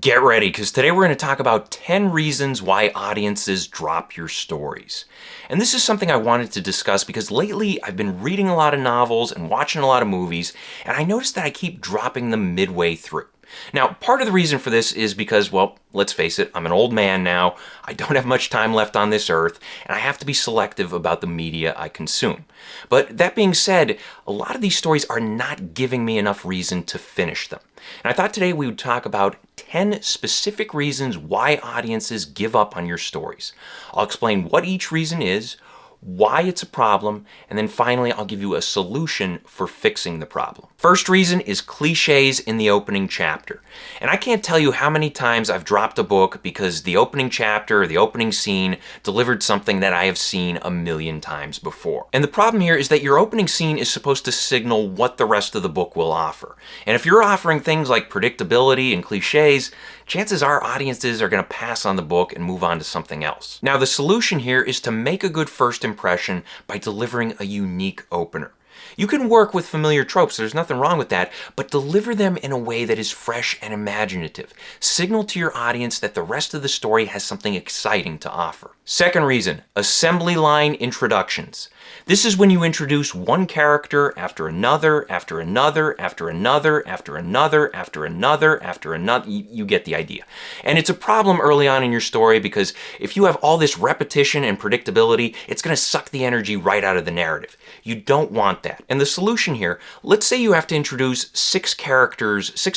Get ready, because today we're going to talk about 10 reasons why audiences drop your stories. And this is something I wanted to discuss because lately I've been reading a lot of novels and watching a lot of movies, and I noticed that I keep dropping them midway through. Now, part of the reason for this is because, well, let's face it, I'm an old man now, I don't have much time left on this earth, and I have to be selective about the media I consume. But that being said, a lot of these stories are not giving me enough reason to finish them. And I thought today we would talk about 10 specific reasons why audiences give up on your stories. I'll explain what each reason is, why it's a problem, and then finally I'll give you a solution for fixing the problem. First reason is cliches in the opening chapter. And I can't tell you how many times I've dropped a book because the opening chapter or the opening scene delivered something that I have seen a million times before. And the problem here is that your opening scene is supposed to signal what the rest of the book will offer. And if you're offering things like predictability and cliches, chances are audiences are going to pass on the book and move on to something else. Now, the solution here is to make a good first impression by delivering a unique opener. You can work with familiar tropes, there's nothing wrong with that, but deliver them in a way that is fresh and imaginative. Signal to your audience that the rest of the story has something exciting to offer. Second reason, assembly line introductions. This is when you introduce one character after another, after another, after another, after another, after another, after another. You get the idea. And it's a problem early on in your story because if you have all this repetition and predictability, it's going to suck the energy right out of the narrative. You don't want that. And the solution here, let's say you have to introduce six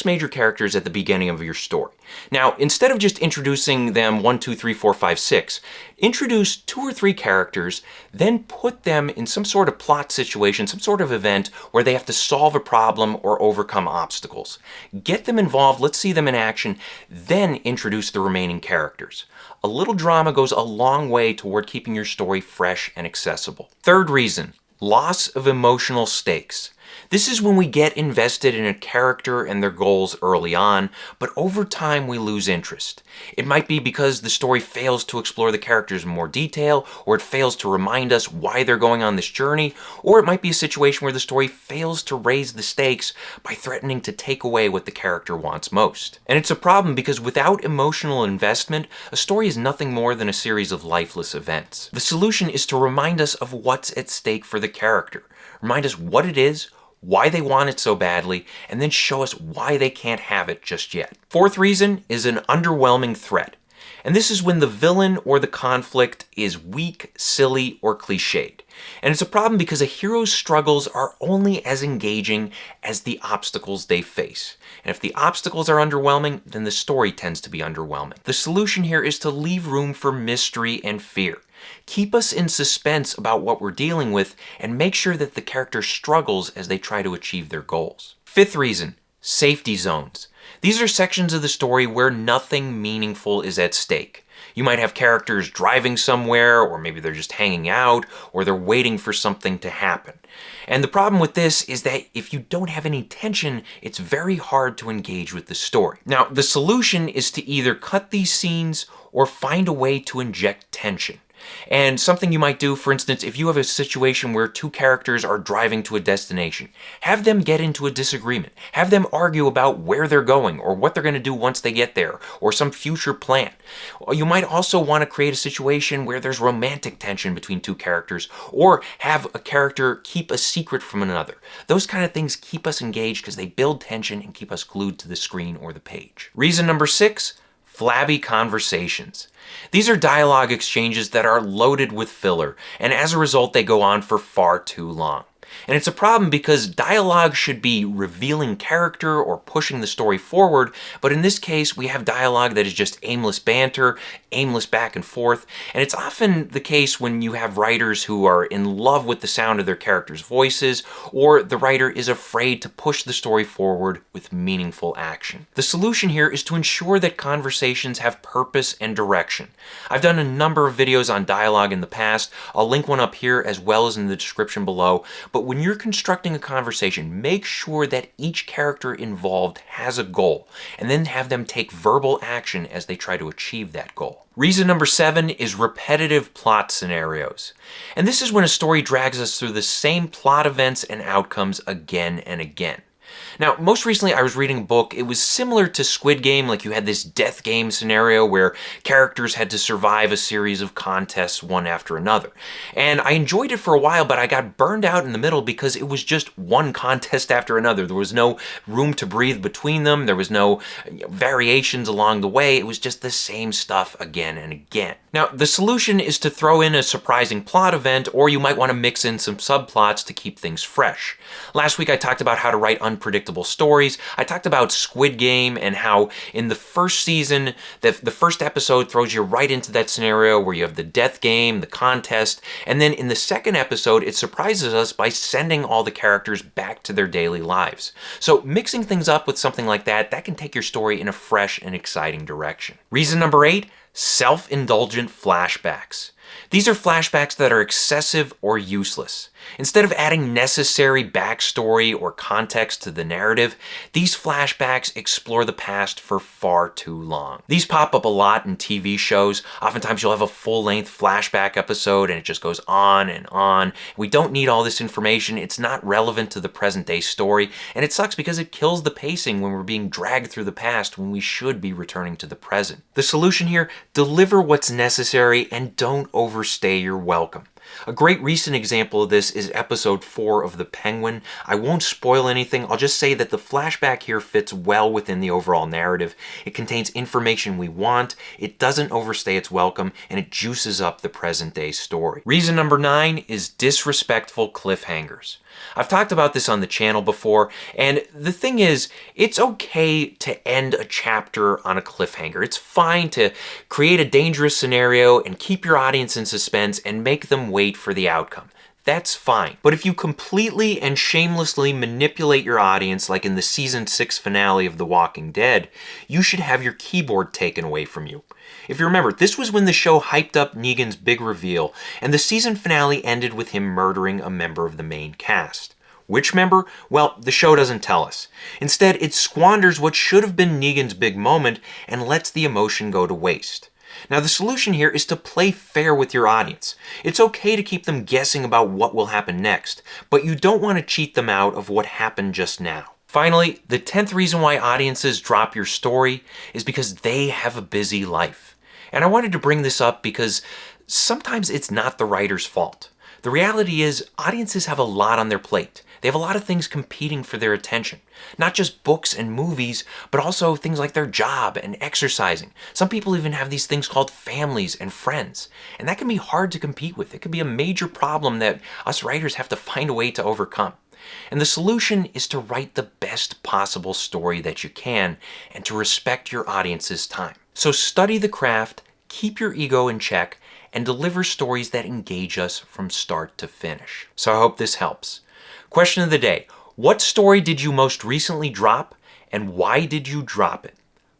major characters at the beginning of your story. Now, instead of just introducing them 1, 2, 3, 4, 5, 6, introduce 2 or 3 characters, then put them in some sort of plot situation, some sort of event where they have to solve a problem or overcome obstacles. Get them involved, let's see them in action, then introduce the remaining characters. A little drama goes a long way toward keeping your story fresh and accessible. Third reason, loss of emotional stakes. This is when we get invested in a character and their goals early on, but over time we lose interest. It might be because the story fails to explore the characters in more detail, or it fails to remind us why they're going on this journey, or it might be a situation where the story fails to raise the stakes by threatening to take away what the character wants most. And it's a problem because without emotional investment, a story is nothing more than a series of lifeless events. The solution is to remind us of what's at stake for the character. Remind us what it is, why they want it so badly, and then show us why they can't have it just yet. Fourth reason is an underwhelming threat. And this is when the villain or the conflict is weak, silly, or cliched. And it's a problem because a hero's struggles are only as engaging as the obstacles they face. And if the obstacles are underwhelming, then the story tends to be underwhelming. The solution here is to leave room for mystery and fear. Keep us in suspense about what we're dealing with and make sure that the character struggles as they try to achieve their goals. Fifth reason, safety zones. These are sections of the story where nothing meaningful is at stake. You might have characters driving somewhere, or maybe they're just hanging out, or they're waiting for something to happen. And the problem with this is that if you don't have any tension, it's very hard to engage with the story. Now, the solution is to either cut these scenes or find a way to inject tension. And something you might do, for instance, if you have a situation where 2 characters are driving to a destination, have them get into a disagreement. Have them argue about where they're going or what they're going to do once they get there or some future plan. You might also want to create a situation where there's romantic tension between 2 characters or have a character keep a secret from another. Those kind of things keep us engaged because they build tension and keep us glued to the screen or the page. Reason number 6, flabby conversations. These are dialogue exchanges that are loaded with filler, and as a result they go on for far too long. And it's a problem because dialogue should be revealing character or pushing the story forward, but in this case we have dialogue that is just aimless banter, aimless back and forth, and it's often the case when you have writers who are in love with the sound of their characters' voices, or the writer is afraid to push the story forward with meaningful action. The solution here is to ensure that conversations have purpose and direction. I've done a number of videos on dialogue in the past. I'll link one up here as well as in the description below, but when you're constructing a conversation, make sure that each character involved has a goal, and then have them take verbal action as they try to achieve that goal. Reason number 7 is repetitive plot scenarios. And this is when a story drags us through the same plot events and outcomes again and again. Now, most recently I was reading a book. It was similar to Squid Game, like you had this death game scenario where characters had to survive a series of contests one after another. And I enjoyed it for a while, but I got burned out in the middle because it was just one contest after another. There was no room to breathe between them. There was no variations along the way. It was just the same stuff again and again. Now, the solution is to throw in a surprising plot event, or you might want to mix in some subplots to keep things fresh. Last week I talked about how to write unpredictable stories. I talked about Squid Game and how in the first season, the first episode throws you right into that scenario where you have the death game, the contest, and then in the second episode it surprises us by sending all the characters back to their daily lives. So mixing things up with something like that can take your story in a fresh and exciting direction. Reason number 8, self-indulgent flashbacks. These are flashbacks that are excessive or useless. Instead of adding necessary backstory or context to the narrative, these flashbacks explore the past for far too long. These pop up a lot in TV shows. Oftentimes you'll have a full-length flashback episode and it just goes on and on. We don't need all this information. It's not relevant to the present-day story, and it sucks because it kills the pacing when we're being dragged through the past when we should be returning to the present. The solution here, deliver what's necessary and don't overstay your welcome. A great recent example of this is episode 4 of The Penguin. I won't spoil anything. I'll just say that the flashback here fits well within the overall narrative. It contains information we want, it doesn't overstay its welcome, and it juices up the present day story. Reason number 9 is disrespectful cliffhangers. I've talked about this on the channel before, and the thing is, it's okay to end a chapter on a cliffhanger. It's fine to create a dangerous scenario and keep your audience in suspense and make them wait for the outcome. That's fine. But if you completely and shamelessly manipulate your audience, like in the season 6 finale of The Walking Dead, you should have your keyboard taken away from you. If you remember, this was when the show hyped up Negan's big reveal, and the season finale ended with him murdering a member of the main cast. Which member? Well, the show doesn't tell us. Instead, it squanders what should have been Negan's big moment and lets the emotion go to waste. Now, the solution here is to play fair with your audience. It's okay to keep them guessing about what will happen next, but you don't want to cheat them out of what happened just now. Finally, the 10th reason why audiences drop your story is because they have a busy life. And I wanted to bring this up because sometimes it's not the writer's fault. The reality is, audiences have a lot on their plate. They have a lot of things competing for their attention. Not just books and movies, but also things like their job and exercising. Some people even have these things called families and friends. And that can be hard to compete with. It can be a major problem that us writers have to find a way to overcome. And the solution is to write the best possible story that you can and to respect your audience's time. So study the craft, keep your ego in check, and deliver stories that engage us from start to finish. So I hope this helps. Question of the day: what story did you most recently drop, and why did you drop it?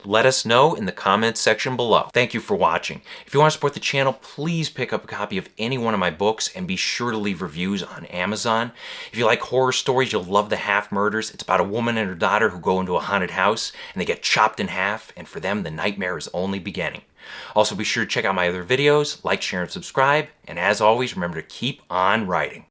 Let us know in the comments section below. Thank you for watching. If you want to support the channel, please pick up a copy of any one of my books and be sure to leave reviews on Amazon. If you like horror stories, you'll love The Half Murders. It's about a woman and her daughter who go into a haunted house and they get chopped in half, and for them the nightmare is only beginning. Also, be sure to check out my other videos, like, share, and subscribe, and as always, remember to keep on writing.